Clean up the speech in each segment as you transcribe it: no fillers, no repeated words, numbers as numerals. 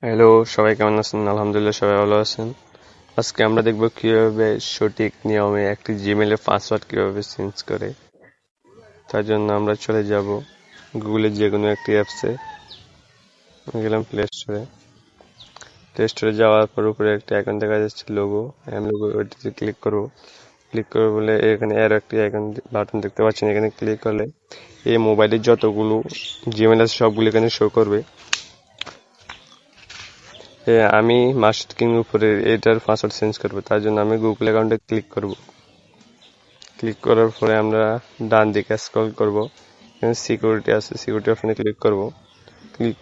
Hello, সবাই কেমন আছেন? আলহামদুলিল্লাহ সবাই ভালো আছেন। আজকে আমরা দেখব কিভাবে সঠিক নিয়মে একটি জিমেইলের পাসওয়ার্ড কিভাবে চেঞ্জ করে। তার জন্য আমরা চলে যাব গুগলের যে কোনো একটি অ্যাপসে। গেলাম প্লে স্টোরে যাওয়ার পর উপরে একটা আইকন দেখা যাচ্ছে লোগো। আমি লোগো ওইটিতে ক্লিক করবো বলে এখানে আরো একটি আইকন বাটন দেখতে পাচ্ছেন। এখানে ক্লিক করলে এই মোবাইলের যতগুলো জিমেইল আছে সবগুলো এখানে শো করবে। আমি মাস্টার কিং উপরে এটার পাসওয়ার্ড চেঞ্জ করব, তার জন্য আমি গুগল অ্যাকাউন্টে ক্লিক করার পরে আমরা ডান দিকে স্ক্রল করব। এখানে সিকিউরিটি আছে, সিকিউরিটি অপশনে ক্লিক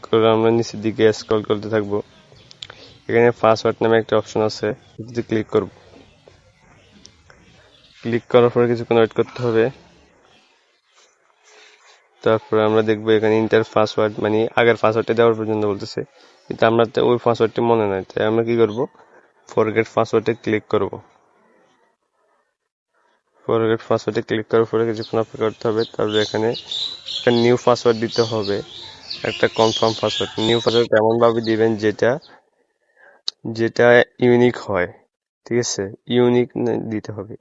করে আমরা নিচের দিকে স্ক্রল করতে থাকবো। এখানে পাসওয়ার্ড নামে একটা অপশন আছে, এটাতে ক্লিক করার পরে কিছুক্ষণ ওয়েট করতে হবে। তারপরে আমরা দেখবো এখানে ইন্টার পাসওয়ার্ড, মানে আগের পাসওয়ার্ডটা দেওয়ার পর্যন্ত বলতেছে, কিন্তু আমরা তো ওই পাসওয়ার্ডটি মনে নাই, তাই আমরা কি করব, ফরগেট পাসওয়ার্ডে ক্লিক করব। ফরগেট পাসওয়ার্ডে ক্লিক করার পরে কিছুক্ষণ অপেক্ষা করতে হবে। তারপরে এখানে একটা নিউ পাসওয়ার্ড দিতে হবে, একটা কনফার্ম পাসওয়ার্ড। নিউ পাসওয়ার্ড এমন ভাবে দিবেন যেটা যেটা ইউনিক হয়, ঠিক আছে? ইউনিক দিতে হবে।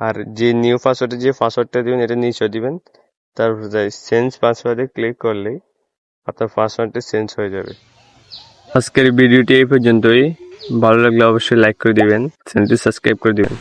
আর যে নিউ পাসওয়ার্ডে যে পাসওয়ার্ডটা দিবেন এটা নিচে দিবেন। তারপর চেঞ্জ পাসওয়ার্ডে ক্লিক করলেই আপনার পাসওয়ার্ডটা চেঞ্জ হয়ে যাবে। আজকের ভিডিওটি এই পর্যন্তই। ভালো লাগলে অবশ্যই লাইক করে দিবেন, চ্যানেলটি সাবস্ক্রাইব করে দিবেন।